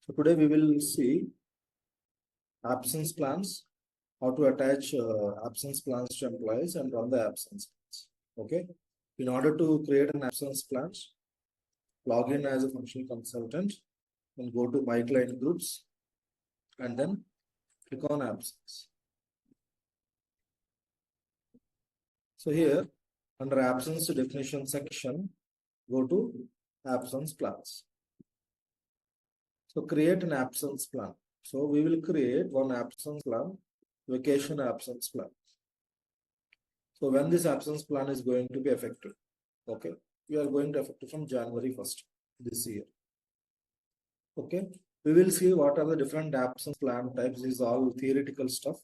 So today we will see absence plans, how to attach absence plans to employees and run the absence plans. Okay. In order to create an absence plans, log in as a functional consultant and go to my client groups and then click on absence. So here under absence definition section, go to absence plans. So create an absence plan. So we will create one absence plan, vacation absence plan. So when this absence plan is going to be effective, okay, we are going to effective from January 1st this year. Okay, we will see what are the different absence plan types. This is all theoretical stuff.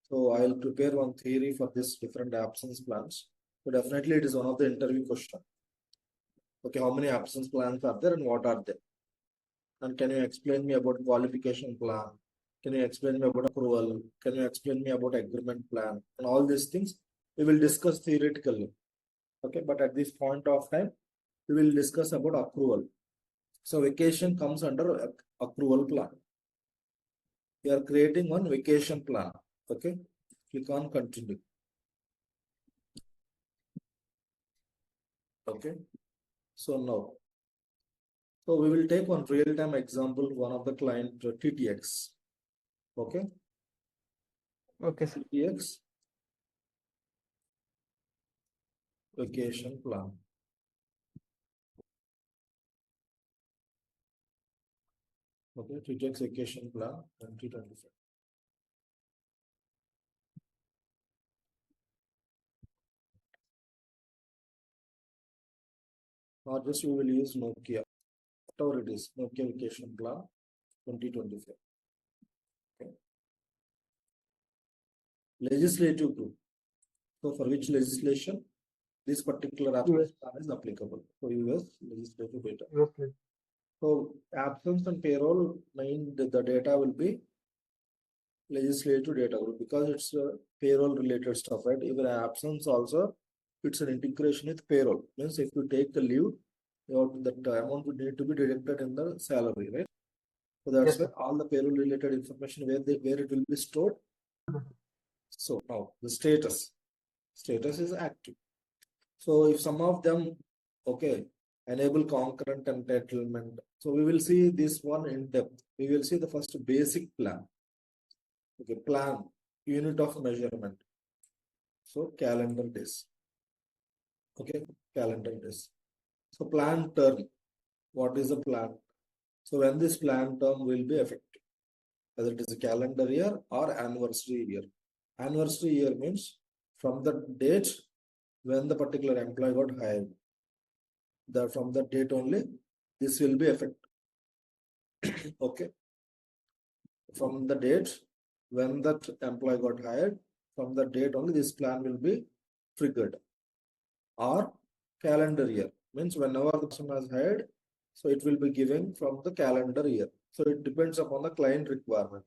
So I'll prepare one theory for this different absence plans. So definitely it is one of the interview question. Okay, how many absence plans are there and what are they? And can you explain me about qualification plan? Can you explain me about accrual? Can you explain me about agreement plan? And all these things we will discuss theoretically. Okay, but at this point of time, we will discuss about accrual. So vacation comes under accrual plan. We are creating one vacation plan. Okay, click on continue. Okay, so now, so we will take one real-time example, one of the client TTX. Okay. Okay, sir. TTX vacation plan. Okay, TTX vacation plan 2025. Or just we will use Nokia, whatever it is, Nokia vacation plan 2025. Okay. Legislative group. So for which legislation this particular absence plan is applicable? For US legislative data. Okay. So absence and payroll, the data will be legislative data group because it's payroll related stuff, right? Even absence also, it's an integration with payroll. Means if you take the leave, that amount would need to be deducted in the salary, right? So that's why all the payroll related information where it will be stored. So now the status is active. So if some of them, okay, enable concurrent entitlement. So we will see this one in depth. We will see the first basic plan. Okay, plan, unit of measurement. So calendar days. Okay, calendar days. So plan term. What is the plan? So when this plan term will be effective, whether it is a calendar year or anniversary year. Anniversary year means from the date when the particular employee got hired. From that date only, this will be effective. Okay. From the date when that employee got hired, from the date only this plan will be triggered. Or calendar year means whenever the person has hired, so it will be given from the calendar year. So it depends upon the client requirement.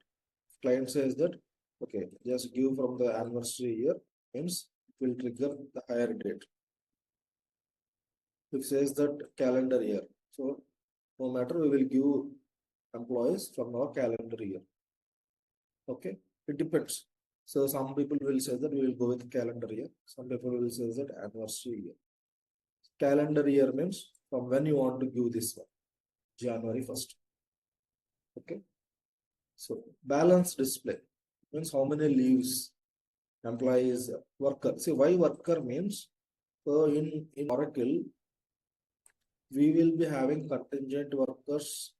If client says that, okay, just give from the anniversary year, means it will trigger the hire date. If says that calendar year, so no matter, we will give employees from our calendar year. Okay, it depends. So some people will say that we will go with calendar year. Some people will say that anniversary year. Calendar year means from when you want to give this one, January 1st. Okay. So balance display means how many leaves employees, worker. See why worker means, so in Oracle, we will be having contingent workers,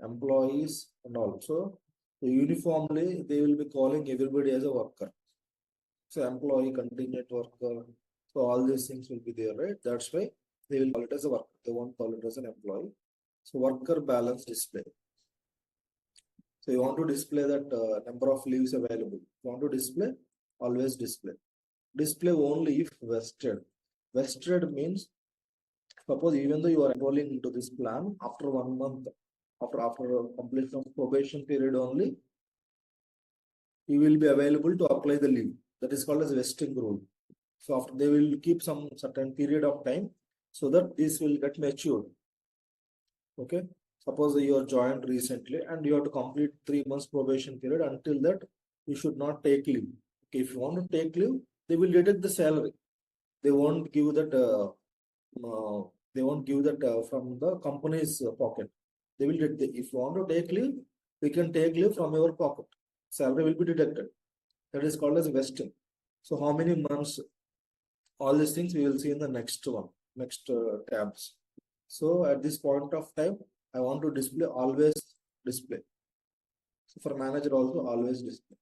employees and also uniformly they will be calling everybody as a worker. So employee, contingent worker, so all these things will be there, right? That's why they will call it as a worker. They won't call it as an employee. So worker balance display. So you want to display that number of leaves available. You want to display, always display. Display only if vested. Vested means, suppose even though you are enrolling into this plan, after 1 month, after completion of probation period only, you will be available to apply the leave. That is called as vesting rule. So after they will keep some certain period of time so that this will get matured. Okay. Suppose you are joined recently and you have to complete 3 months probation period. Until that, you should not take leave. Okay, if you want to take leave, they will deduct the salary. They won't give that. They won't give that from the company's pocket. They will if you want to take leave, you can take leave from your pocket. Salary will be deducted. That is called as vesting. So how many months? All these things we will see in the next one, next tabs. So at this point of time, I want to display always display. So for manager also always display.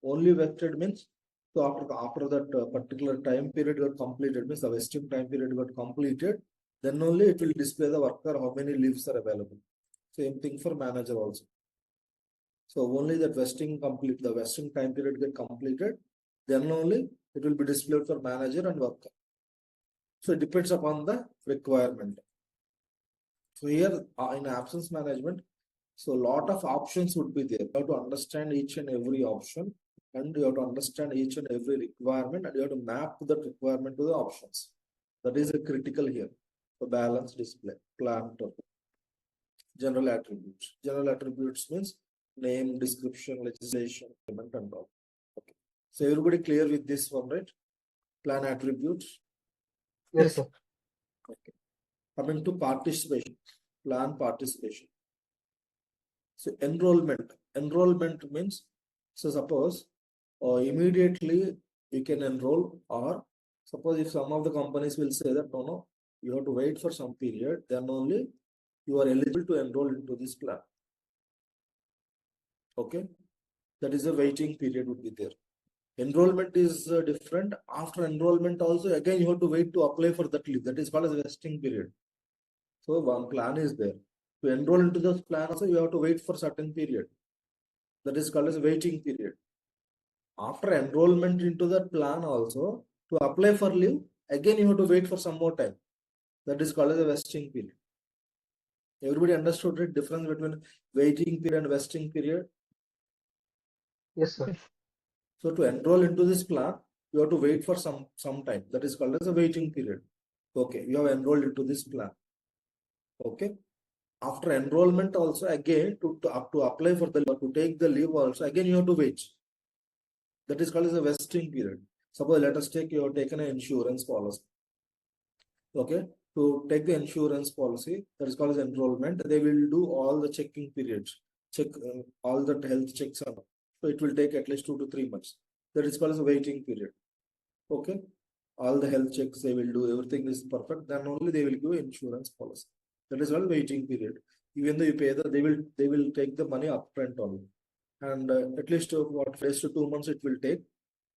Only vested means, so after that particular time period got completed, means the vesting time period got completed, then only it will display the worker how many leaves are available. Same thing for manager also. So only that the vesting time period get completed, then only it will be displayed for manager and worker. So it depends upon the requirement. So here in absence management, so a lot of options would be there. You have to understand each and every option, and you have to understand each and every requirement, and you have to map that requirement to the options. That is a critical here. So balance display, plan term, general attributes. General attributes means name, description, legislation, payment, and all. Okay. So everybody clear with this one, right? Plan attributes. Yes, sir. Okay. Coming to participation, plan participation. So enrollment means, so suppose immediately you can enroll, or suppose if some of the companies will say that no, you have to wait for some period, then only you are eligible to enroll into this plan. Okay, that is a waiting period would be there. Enrollment is different. After enrollment also, again you have to wait to apply for that leave. That is called as vesting period. So one plan is there. To enroll into this plan also, you have to wait for certain period. That is called as waiting period. After enrollment into that plan also, to apply for leave, again you have to wait for some more time. That is called as a vesting period. Everybody understood the difference between waiting period and vesting period? Yes, sir. So to enroll into this plan, you have to wait for some time. That is called as a waiting period. Okay, you have enrolled into this plan. Okay. After enrollment also, again to apply for the to take the leave also, again you have to wait. That is called as a vesting period. Suppose let us take, you have taken an insurance policy. Okay, to take the insurance policy, that is called as enrollment. They will do all the checking periods, check all the health checks. So it will take at least 2 to 3 months. That is called as a waiting period. Okay, all the health checks they will do, everything is perfect. Then only they will give insurance policy. That is called waiting period. Even though you pay they will take the money upfront only, and at least what phase to 2 months it will take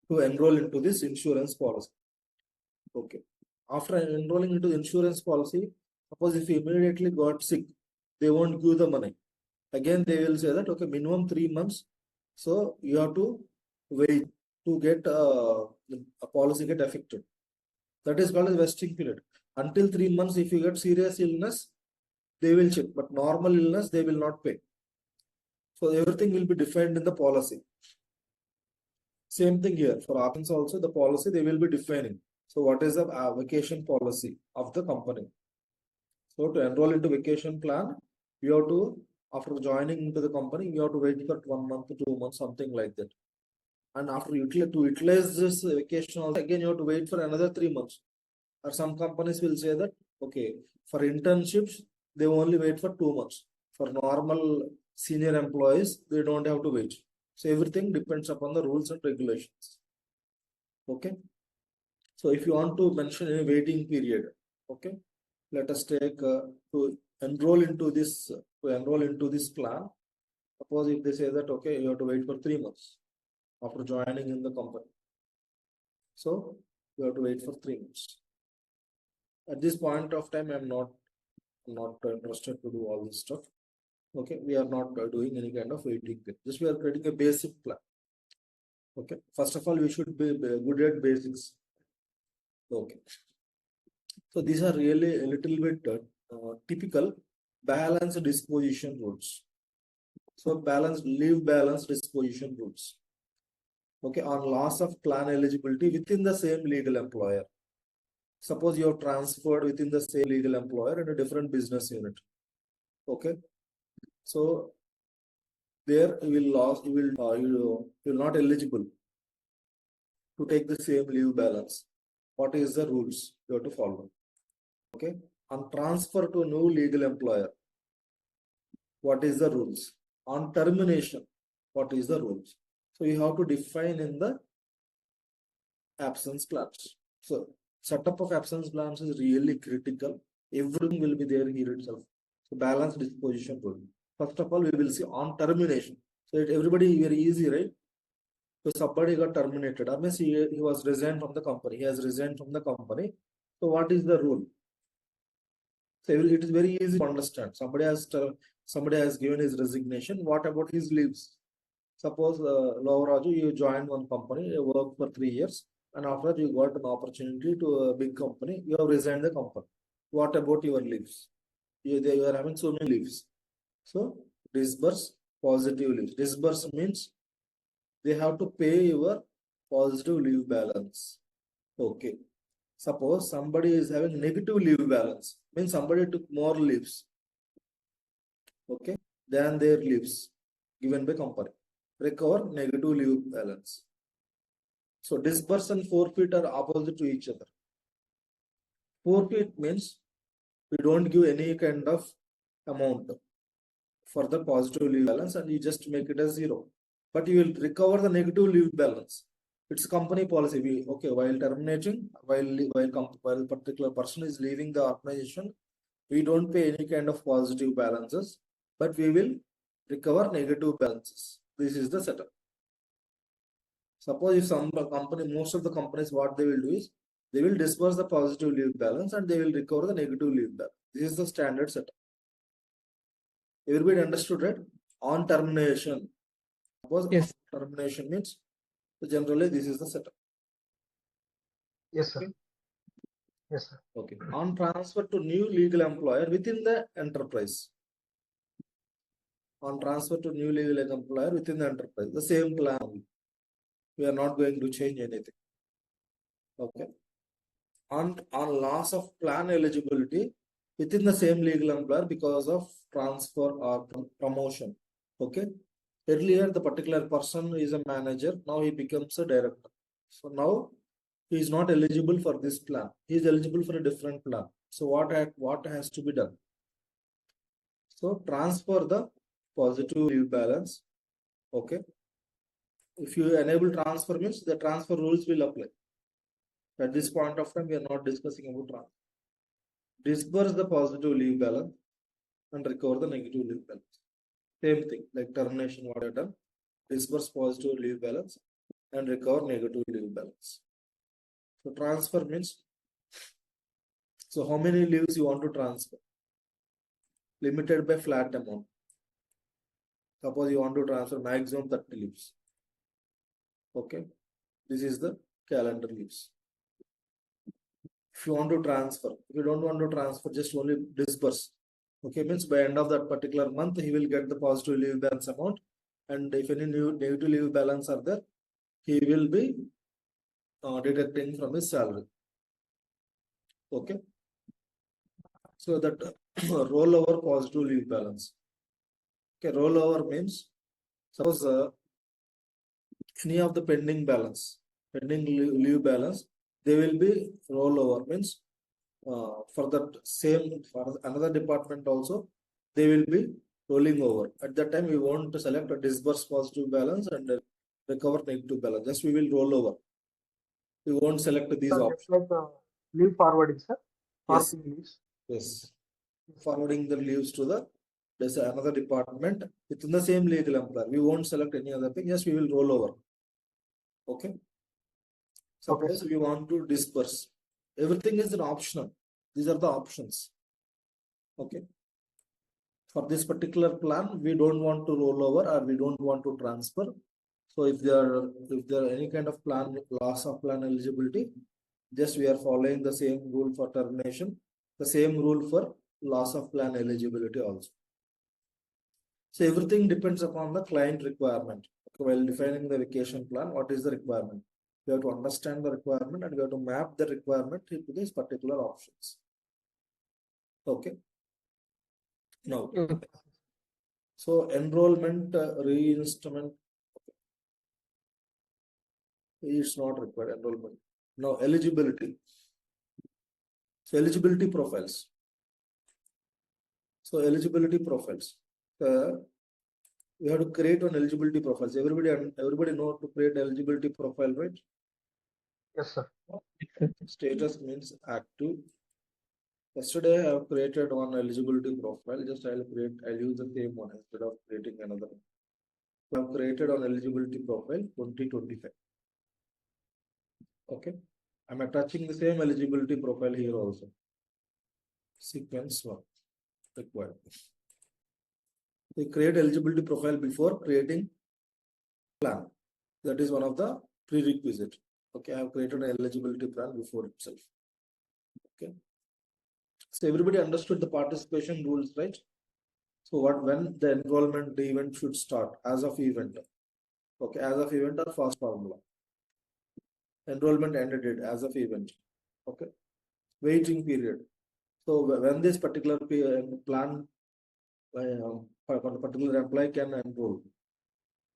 to enroll into this insurance policy. Okay. After enrolling into the insurance policy, suppose if you immediately got sick, they won't give the money. Again, they will say that okay, minimum 3 months. So you have to wait to get a policy get affected. That is called as vesting period. Until 3 months, if you get serious illness, they will check, but normal illness they will not pay. So everything will be defined in the policy. Same thing here for options also, the policy they will be defining. So what is the vacation policy of the company? So to enroll into vacation plan, you have to, after joining into the company, you have to wait for 1 month to 2 months, something like that. And after to utilize this vacation also, again you have to wait for another 3 months. Or some companies will say that okay, for internships they only wait for 2 months. For normal senior employees, they don't have to wait. So everything depends upon the rules and regulations. Okay. So if you want to mention a waiting period, okay, let us take to enroll into this plan. Suppose if they say that okay, you have to wait for 3 months after joining in the company. So you have to wait for 3 months. At this point of time, I'm not interested to do all this stuff. Okay, we are not doing any kind of waiting period. Just we are creating a basic plan. Okay, first of all, we should be good at basics. Okay, so these are really a little bit typical balance disposition rules. So leave balance disposition rules. Okay, on loss of plan eligibility within the same legal employer. Suppose you have transferred within the same legal employer in a different business unit. Okay, so there you will not eligible to take the same leave balance. What is the rules you have to follow? Okay, on transfer to new legal employer, what is the rules? On termination, what is the rules? So you have to define in the absence plans. So setup of absence plans is really critical. Everything will be there here itself. So balance disposition rule. First of all, we will see on termination. So everybody very easy, right? So somebody got terminated. I mean, he was resigned from the company. He has resigned from the company. So what is the rule? So it is very easy to understand. Somebody has given his resignation. What about his leaves? Suppose Lovraju, you joined one company, you work for 3 years, and after that you got an opportunity to a big company, you have resigned the company. What about your leaves? You are having so many leaves. So disburse positive leaves. Disburse means they have to pay your positive leave balance. Okay. Suppose somebody is having negative leave balance, means somebody took more leaves, okay, than their leaves given by company. Recover negative leave balance. So disburse and forfeit are opposite to each other. Forfeit means we don't give any kind of amount for the positive leave balance and you just make it as zero. But you will recover the negative leave balance. It's company policy. Okay, while terminating, while particular person is leaving the organization, we don't pay any kind of positive balances, but we will recover negative balances. This is the setup. Suppose if some company, most of the companies, what they will do is they will disburse the positive leave balance and they will recover the negative leave balance. This is the standard setup. Everybody understood, right? On termination. Suppose Yes. termination means generally this is the setup. Yes, sir. Okay. Yes, sir. Okay. On transfer to new legal employer within the enterprise. On transfer to new legal employer within the enterprise, the same plan. We are not going to change anything. Okay. On loss of plan eligibility within the same legal employer because of transfer or promotion. Okay. Earlier, the particular person is a manager. Now he becomes a director. So now he is not eligible for this plan. He is eligible for a different plan. So what has to be done? So transfer the positive leave balance. Okay. If you enable transfer means the transfer rules will apply. At this point of time, we are not discussing about transfer. Disburse the positive leave balance and recover the negative leave balance. Same thing like termination, what I have done. Disburse positive leave balance and recover negative leave balance. So transfer means, so how many leaves you want to transfer? Limited by flat amount. Suppose you want to transfer maximum 30 leaves. Okay. This is the calendar leaves. If you want to transfer, if you don't want to transfer, just only disburse. Okay, means by end of that particular month, he will get the positive leave balance amount. And if any new negative leave balance are there, he will be deducting from his salary. Okay. So that rollover positive leave balance. Okay, rollover means suppose any of the pending leave balance, they will be rollover means for that same for another department also they will be rolling over. At that time we want to select a disburse positive balance and recover negative balance. Just we will roll over. We won't select these Sir, options. just like leave forwarding, sir. Yes. Forwarding leaves. Yes. Forwarding the leaves to the there's another department within the same legal employer. We won't select any other thing. Yes, we will roll over. Okay. Suppose we want to disperse. Everything is an optional. These are the options. Okay. For this particular plan, we don't want to roll over or we don't want to transfer. So if there are any kind of plan loss of plan eligibility, just we are following the same rule for termination, the same rule for loss of plan eligibility also. So everything depends upon the client requirement. While defining the vacation plan, what is the requirement? We have to understand the requirement and we have to map the requirement into these particular options. Okay. No. Okay. So enrollment reinstatement is not required. Enrollment. Now eligibility. So eligibility profiles. So eligibility profiles. We have to create one eligibility profiles. Everybody know to create eligibility profile, right? Yes, sir. Status means active. Yesterday I have created one eligibility profile. Just I'll use the same one instead of creating another. I have created an eligibility profile 2025. Okay. I'm attaching the same eligibility profile here also. Sequence 1 required. We create eligibility profile before creating plan. That is one of the prerequisite. Okay, I have created an eligibility plan before itself. Okay. So everybody understood the participation rules, right? So when the enrollment event should start as of event. Okay, as of event or fast formula. Enrollment ended date as of event. Okay. Waiting period. So when this particular plan for a particular employee can enroll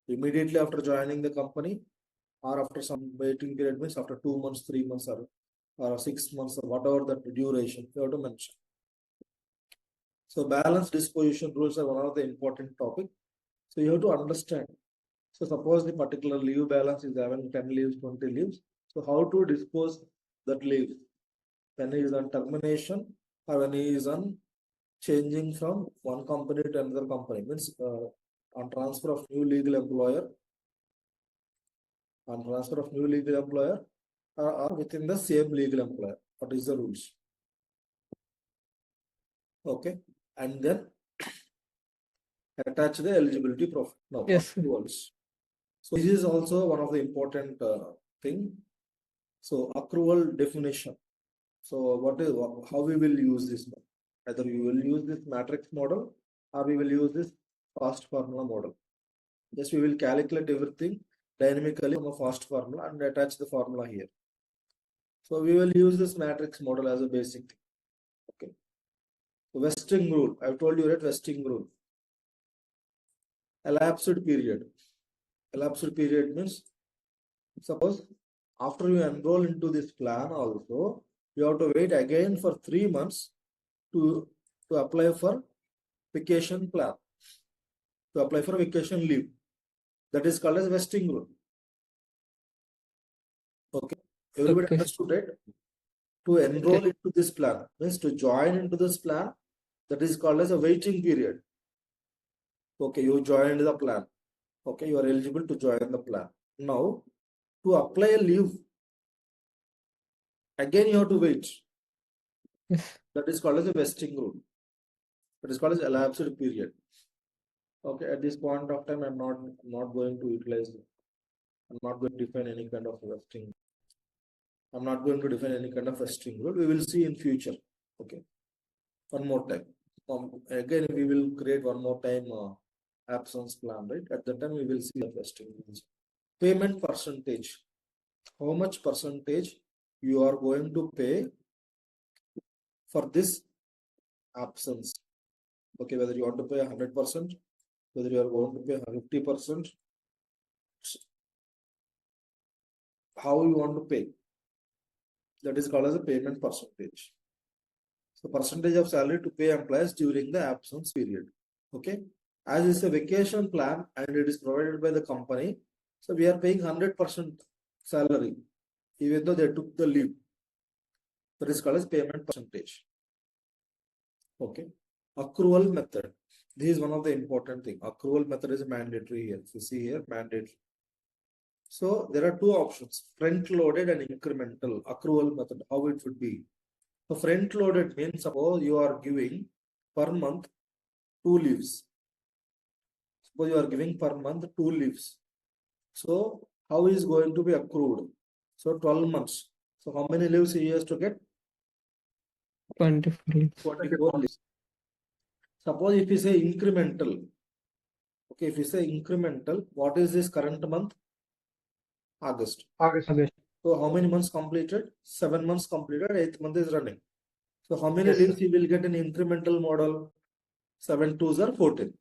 immediately after joining the company or after some waiting period, means after 2 months, 3 months or 6 months or whatever the duration you have to mention. So balance disposition rules are one of the important topic. So you have to understand. So suppose the particular leave balance is having 10 leaves, 20 leaves. So how to dispose that leave when he is on termination or when he is on changing from one company to another company, means on transfer of new legal employer, or within the same legal employer. What is the rules? Okay, and then attach the eligibility profile. Now, Yes, sir. accruals. So this is also one of the important thing. So accrual definition. So how we will use this? Either we will use this matrix model or we will use this fast formula model. Just we will calculate everything dynamically from a fast formula and attach the formula here. So we will use this matrix model as a basic thing. Okay. So vesting rule. I've told you that vesting rule. Elapsed period. Elapsed period means suppose after you enroll into this plan also, you have to wait again for 3 months to apply for vacation plan, to apply for vacation leave. That is called as vesting rule. Okay. Everybody understood it? To enroll into this plan means to join into this plan, that is called as a waiting period. Okay, you joined the plan. Okay, you are eligible to join the plan. Now, to apply a leave, again you have to wait. Yes. That is called as a vesting rule. That is called as elapsed period. Okay, at this point of time, I'm not going to utilize. I'm not going to define any kind of vesting. I'm not going to define any kind of vesting rule. We will see in future. Okay, one more time. Again, we will create one more time absence plan, right? At that time, we will see the vesting rules. Payment percentage. How much percentage you are going to pay for this absence? Okay, whether you want to pay 100%, whether you are going to pay 50%, how you want to pay. That is called as a payment percentage. So percentage of salary to pay employees during the absence period. Okay, as it's a vacation plan and it is provided by the company, so we are paying 100% salary even though they took the leave. That is called as payment percentage. Okay, accrual method. This is one of the important thing. Accrual method is mandatory here. If you see here, mandatory. So there are two options: front-loaded and incremental accrual method. How it would be? So front-loaded means suppose you are giving per month 2 leaves. Suppose you are giving per month 2 leaves. So how is going to be accrued? So 12 months. So how many leaves he has to get? 24 leaves. Suppose if you say incremental. Okay, if you say incremental, what is this current month? August. So how many months completed? 7 months completed, 8th month is running. So how many leaves you will get in incremental model? 7 twos are 14.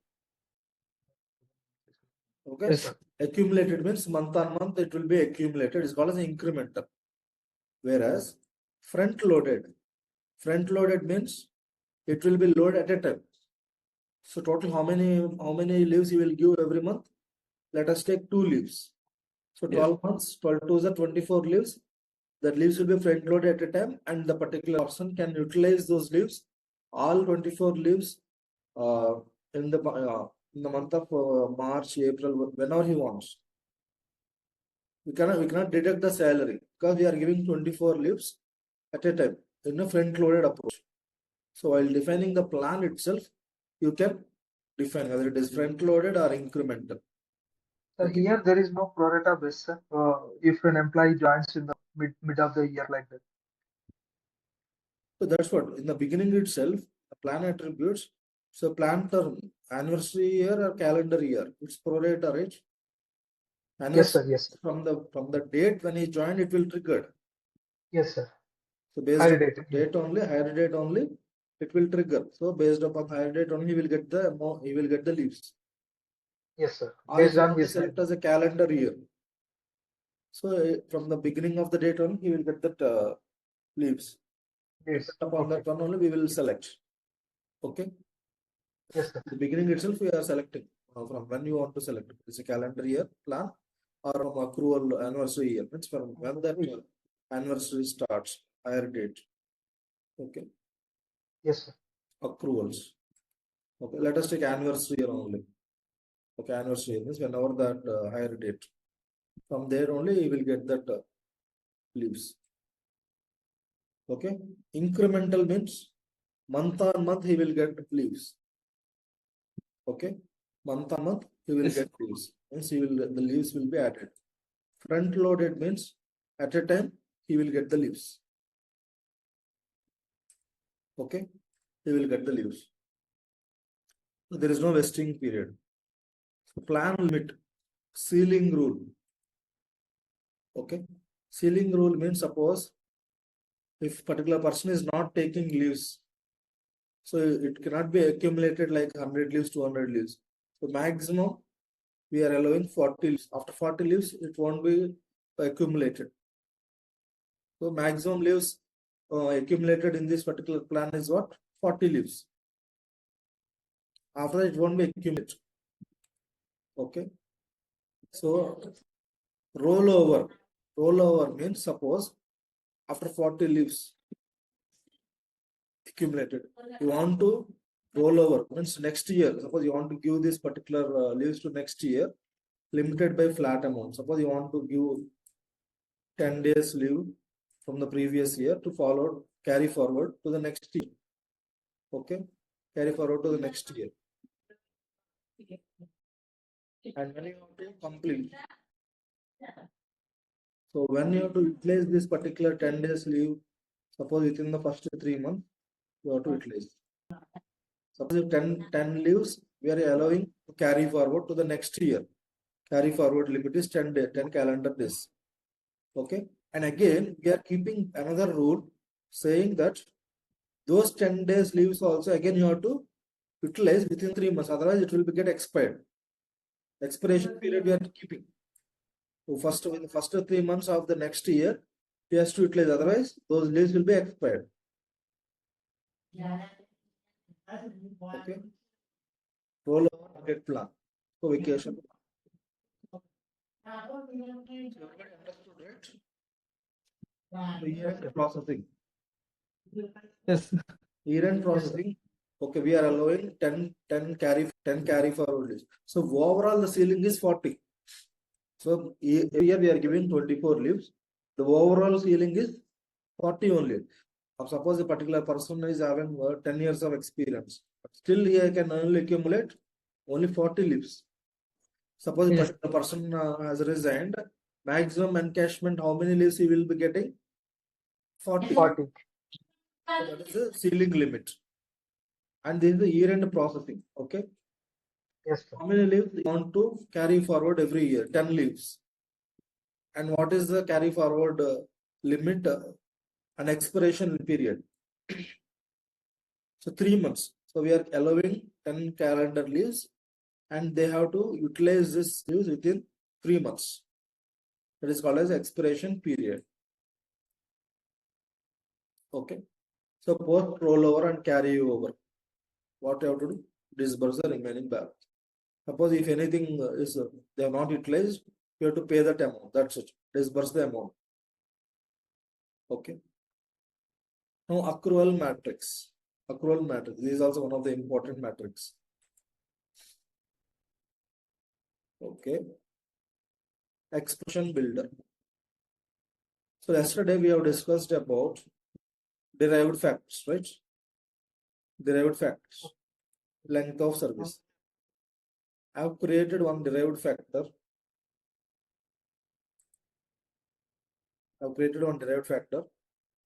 Okay. Yes, sir. Accumulated means month on month it will be accumulated. It's called as incremental. Whereas front loaded means it will be loaded at a time. So total how many leaves you will give every month? Let us take 2 leaves. So 12 months, 12 twos are 24 leaves. That leaves will be front loaded at a time, and the particular person can utilize those leaves, all 24 leaves, in the month of March, April, whenever he wants. We cannot deduct the salary because we are giving 24 leaves at a time in a front loaded approach. So while defining the plan itself, you can define whether it is front loaded or incremental. So Okay. here there is no pro rata base, sir. If an employee joins in the mid of the year like that. So that's what in the beginning itself, the plan attributes. So plan term, anniversary year or calendar year, it's pro rata, right? Yes, sir. Yes, sir. From the date when he joined, it will trigger. Yes, sir. So based Higher on date. date only, higher date only, it will trigger. So based upon higher date only, he will get the leaves. Yes, sir. Or if Based you on want to his select as a calendar year. So from the beginning of the date on, he will get that leaves. dates. Upon that one only, we will select. Okay. Yes, sir. The beginning itself, we are selecting from when you want to select. It's a calendar year plan or from accrual anniversary year. It's from when that anniversary starts, higher date. Okay. Yes, sir. Accruals. Okay. Let us take anniversary year only. Okay. Anniversary year means whenever that higher date. From there only, you will get that leaves. Okay. Incremental means month on month he will get leaves. Okay. Month on month he will get leaves. Means the leaves will be added. Front loaded means at a time he will get the leaves. Okay. He will get the leaves. So there is no vesting period. So plan limit, ceiling rule. Okay. Ceiling rule means suppose if particular person is not taking leaves, so it cannot be accumulated like 100 leaves, 200 leaves. So maximum we are allowing 40 leaves. After 40 leaves, it won't be accumulated. So maximum leaves accumulated in this particular plan is what? 40 leaves. After that, it won't be accumulated. Okay. So rollover. Rollover means suppose after 40 leaves accumulated, you want to roll over means next year. Suppose you want to give this particular leaves to next year, limited by flat amount. Suppose you want to give 10 days leave from the previous year to carry forward to the next year. Okay, carry forward to the next year. And when you have to complete. So when you have to utilize this particular 10 days leave, suppose within the first 3 months, you have to utilize. Suppose if 10 leaves, we are allowing to carry forward to the next year. Carry forward limit is 10 calendar days. Okay. And again, we are keeping another rule saying that those 10 days leaves also again you have to utilize within 3 months. Otherwise, it will get expired. Expiration period we are keeping. So in the first 3 months of the next year, he has to utilize. Otherwise, those leaves will be expired. Okay. Rollover target plan. So vacation. So everybody understood, right? So year-end processing. Yes. Year-end processing. Okay, we are allowing 10 carry forward leaves. So overall the ceiling is 40. So here we are giving 24 leaves. The overall ceiling is 40 only. Suppose a particular person is having 10 years of experience, but still he can only accumulate only 40 leaves. Suppose Yes. the person has resigned, maximum encashment, how many leaves he will be getting? 40. 40. So that is the ceiling limit. And this is the year-end processing. Okay. Yes, sir. How many leaves you want to carry forward every year? 10 leaves. And what is the carry forward limit and expiration period? So 3 months. So we are allowing 10 calendar leaves, and they have to utilize this leaves within 3 months. That is called as expiration period. Okay. So post rollover and carry over, what you have to do? Disburse the remaining balance. Suppose if anything is they are not utilized, you have to pay that amount. That's it. Disburse the amount. Okay. Now accrual matrix. Accrual matrix. This is also one of the important matrix. Okay. Expression builder. So yesterday we have discussed about derived factors, right? Derived factors. Length of service. I have created one derived factor.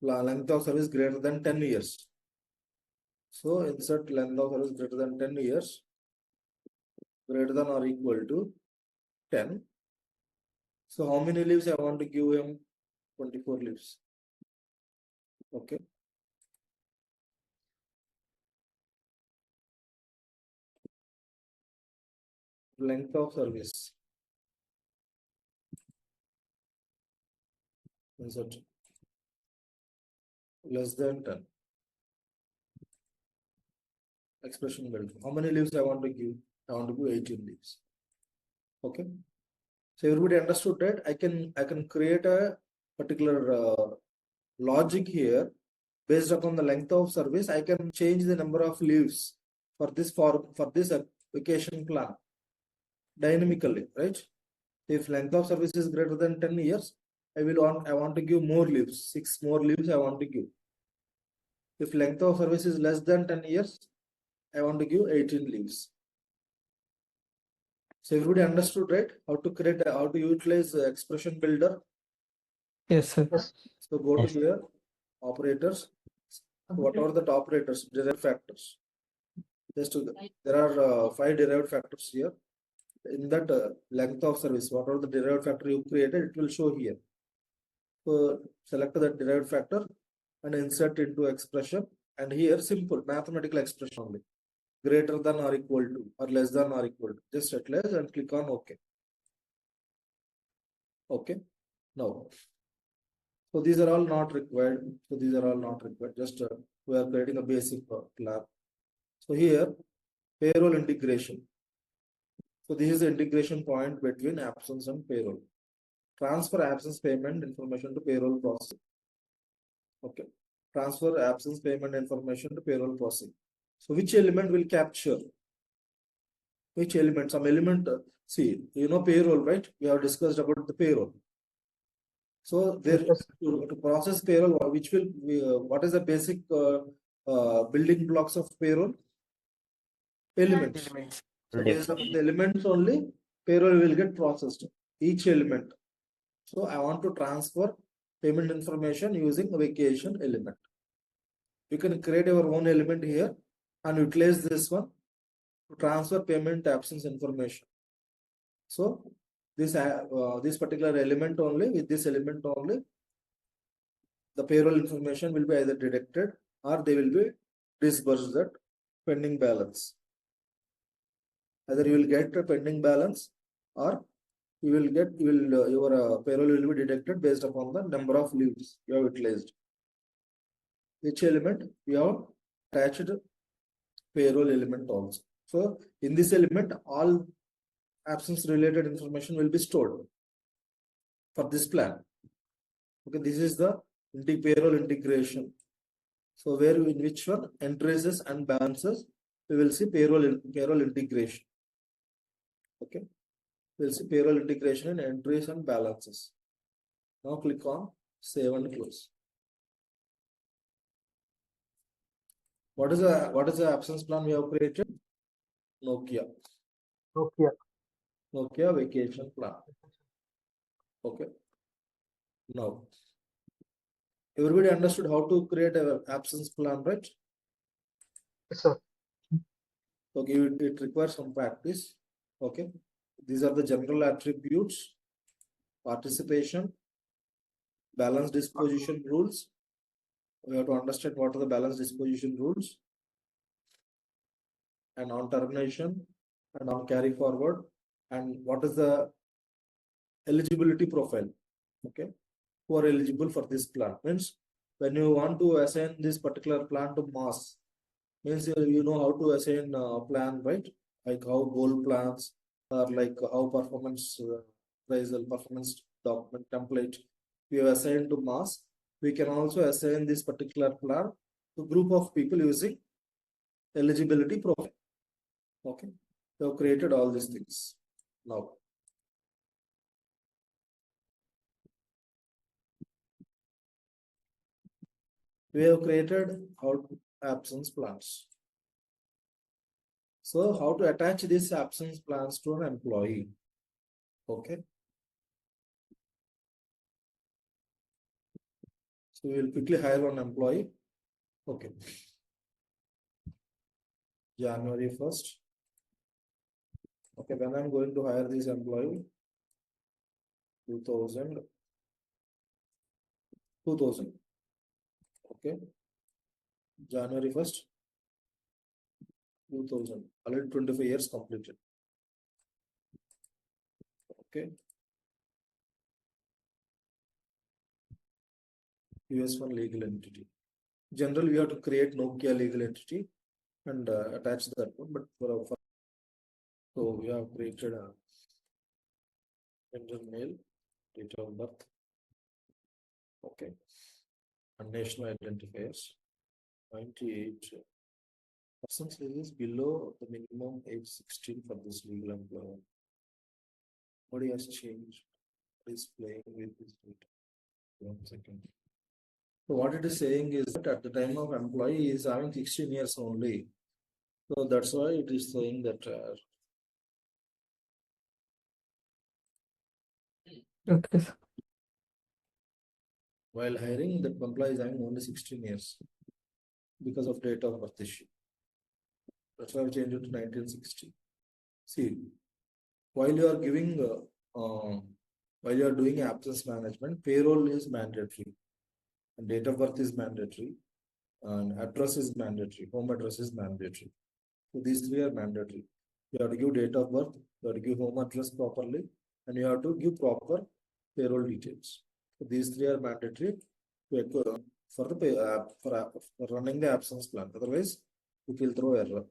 Length of service greater than 10 years. So insert length of service greater than 10 years, greater than or equal to 10. So how many leaves I want to give him? 24 leaves. Okay. Length of service. Insert less than 10. Expression build. How many leaves I want to give? I want to give 18 leaves. Okay. So everybody understood that I can create a particular logic here based upon the length of service. I can change the number of leaves for this vacation plan dynamically, right? If length of service is greater than 10 years, I want to give more leaves, 6 more leaves I want to give. If length of service is less than 10 years, I want to give 18 leaves. So everybody understood, right? How to utilize the expression builder. Yes, sir. Yes. So go to here, operators. What are the operators? Derived factors. There are 5 derived factors here. In that length of service, what are the derived factor you created, it will show here. So select the derived factor and insert into expression, and here simple mathematical expression only, greater than or equal to or less than or equal to. Just utilize and click on OK. Okay. Now, so these are all not required. Just we are creating a basic lab. So here, payroll integration. So this is the integration point between absence and payroll. Transfer absence payment information to payroll processing. Okay. Transfer absence payment information to payroll processing. So which element will capture? Which element? Some element. See, you know payroll, right? We have discussed about the payroll. So there to process payroll, which will what is the basic building blocks of payroll? Elements. So based on the elements only, payroll will get processed. Each element. So I want to transfer payment information using a vacation element. You can create your own element here and utilize this one to transfer payment absence information. So this particular element only, with this element only, the payroll information will be either deducted or they will be disbursed that pending balance. Either you will get a pending balance or your payroll will be deducted based upon the number of leaves you have utilized. Which element? We have attached payroll element also. So in this element, all absence related information will be stored for this plan. Okay, this is the payroll integration. So where in which one entries and balances, we will see payroll integration. Okay, we'll see payroll integration in entries and balances. Now click on save and close. What is the absence plan we have created? Nokia vacation plan. Okay. Now everybody understood how to create an absence plan, right? Yes, sir. Okay, it requires some practice. Okay, these are the general attributes: participation, balance disposition rules. We have to understand what are the balance disposition rules. and on termination and on carry forward, and what is the eligibility profile. Okay, who are eligible for this plan means when you want to assign this particular plan to mass, means you know how to assign a plan, right? Like how goal plans or like how performance appraisal, performance document template we have assigned to mass. We can also assign this particular plan to group of people using eligibility profile. Okay, we have created all these things now. We have created our absence plans. So how to attach these absence plans to an employee? Okay. So we will quickly hire one employee. Okay. January 1st. Okay, when I'm going to hire this employee, 2000. Okay. January 1st, 2000. Already 25 years completed. Okay. US1 legal entity. Generally, we have to create Nokia legal entity and attach that one, but so we have created a gender male, date of birth. Okay. And national identifiers. 98. Persons is below the minimum age 16 for this legal employer. Nobody has changed. What is playing with this data? 1 second. So what it is saying is that at the time of employee is having 16 years only. So that's why it is saying that Okay, sir. while hiring, that employee is having only 16 years because of date of birth issue. That's why I changed it to 1960. See, while you are giving, while you are doing absence management, payroll is mandatory, and date of birth is mandatory, and address is mandatory, home address is mandatory. So these three are mandatory. You have to give date of birth, you have to give home address properly, and you have to give proper payroll details. So these three are mandatory for the for running the absence plan. Otherwise, it will throw error.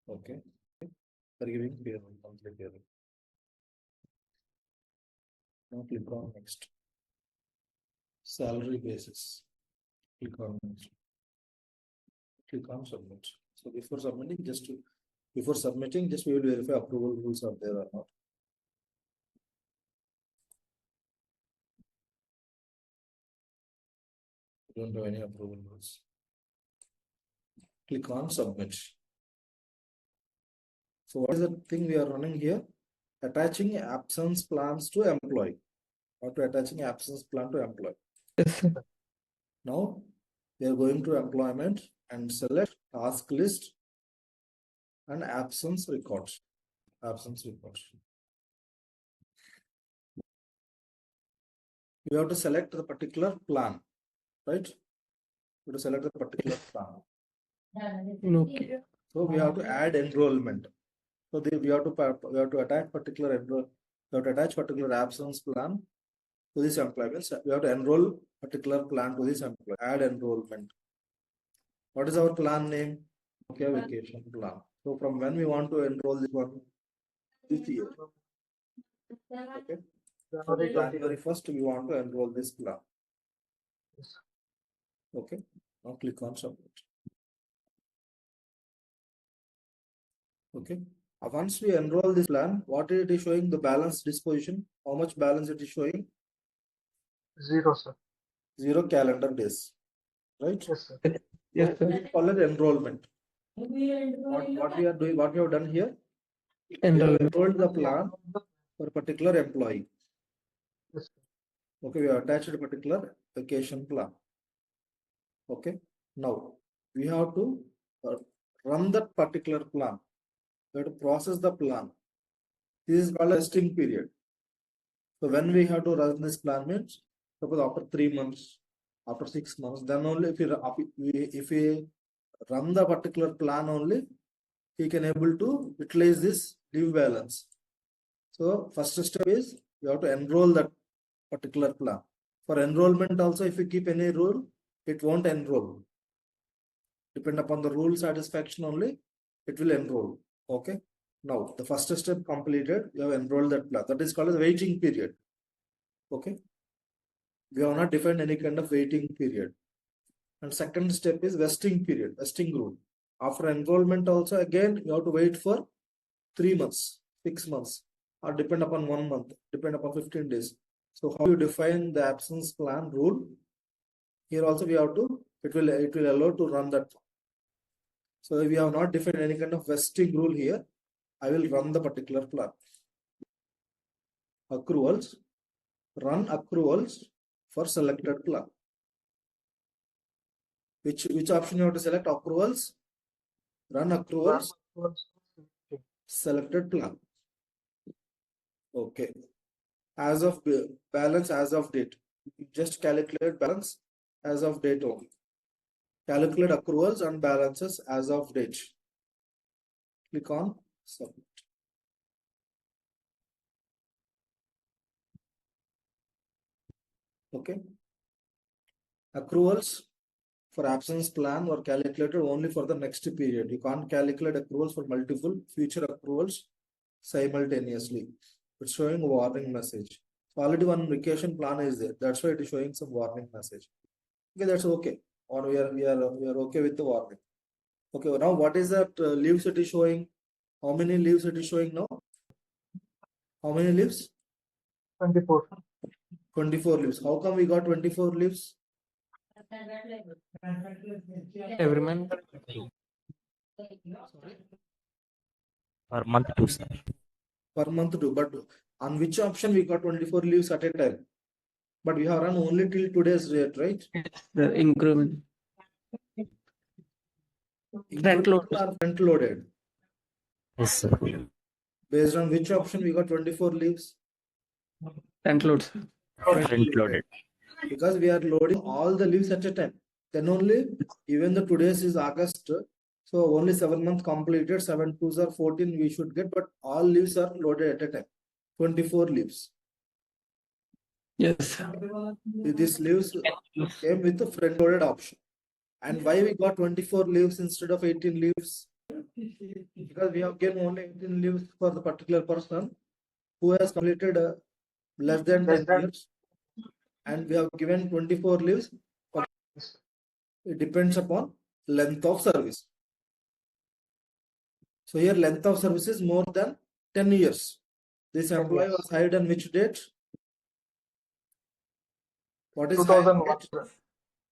Okay. For giving payroll, complete payroll. Now click on next. Salary basis. Click on next. Click on submit. So before submitting, just we will verify approval rules are there or not. We don't have any approval rules. Click on submit. So what is the thing we are running here? Attaching absence plans to employee. Or to attaching absence plan to employee. Yes, sir. Now we are going to employment and select task list and absence records. Absence records. You have to select the particular plan, right? You have to select the particular plan. Okay. So we have to add enrollment. So we have to attach particular absence plan to this employee. We have to enroll particular plan to this employee. Add enrollment. What is our plan name? Okay, vacation plan. So from when we want to enroll this one? This year. Okay. January 1st, we want to enroll this plan. Okay. Now click on submit. Okay. Once we enroll this plan, what it is showing? The balance disposition. How much balance it is showing? 0, sir. 0 calendar days. Right? Yes, sir. Yes, sir. We call it enrollment. What we are doing, what we have done here? Enroll. We have enrolled the plan for a particular employee. Yes, sir. Okay, we have attached a particular vacation plan. Okay. Now we have to run that particular plan. We have to process the plan. This is called a testing period. So when we have to run this plan means, suppose after 3 months, after 6 months, then only if we run the particular plan only, he can able to utilize this leave balance. So first step is you have to enroll that particular plan. For enrollment also, if you keep any rule, it won't enroll. Depend upon the rule satisfaction only, it will enroll. Okay. Now the first step completed, you have enrolled that plan. That is called as waiting period. Okay. We have not defined any kind of waiting period. And second step is vesting period, vesting rule. After enrollment also, again, you have to wait for 3 months, 6 months, or depend upon 1 month, depend upon 15 days. So how you define the absence plan rule? Here also we have to, it will allow to run that. So if we have not defined any kind of vesting rule here, I will run the particular plan. Accruals, run accruals for selected plan. Which option you have to select? Accruals, run accruals, selected plan. Okay. As of balance as of date, just calculate balance as of date only. Calculate accruals and balances as of date. Click on submit. Okay. Accruals for absence plan were calculated only for the next period. You can't calculate accruals for multiple future accruals simultaneously. It's showing a warning message. So already one vacation plan is there. That's why it is showing some warning message. Okay, that's okay. Or we are okay with the warning. Okay, now what is that leaves it is showing? How many leaves it is showing now? How many leaves? 24. 24 leaves. How come we got 24 leaves? Every month. Per month too, sir. Per month too. But on which option we got 24 leaves at a time? But we have run only till today's date, right? The increment. Front load. Front loaded. Yes, sir. Based on which option we got 24 leaves? Front load, sir. Front loaded. Because we are loading all the leaves at a time. Then only, even the today's is August, so only 7 months completed, 7 2s are 14 we should get, but all leaves are loaded at a time. 24 leaves. Yes, sir. These leaves came with the front loaded option. And why we got 24 leaves instead of 18 leaves? Because we have given only 18 leaves for the particular person who has completed less than 10 years. And we have given 24 leaves. It depends upon length of service. So here length of service is more than 10 years. This employee was hired on which date? What is 2001.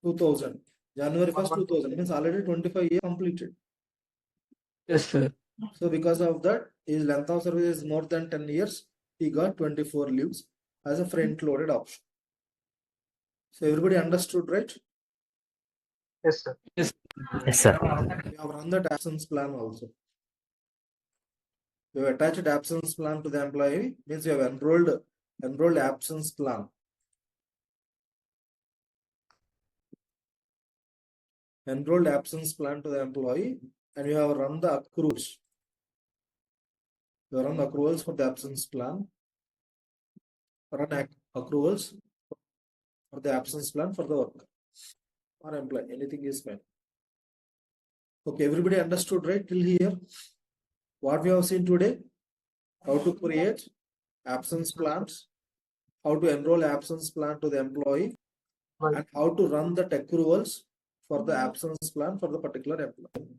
2000. January 1st, 2000. Means already 25 years completed. Yes, sir. So because of that, his length of service is more than 10 years. He got 24 leaves as a front loaded option. So everybody understood, right? Yes, sir. Yes, sir. We have run that absence plan also. We have attached absence plan to the employee, means we have enrolled absence plan. Enrolled absence plan to the employee, and we have run the accruals. We have run accruals for the absence plan. Run accruals for the absence plan for the worker or employee. Anything is fine. Okay, everybody understood, right? Till here, what we have seen today: how to create absence plans, how to enroll absence plan to the employee, and how to run the accruals for the absence plan for the particular employee.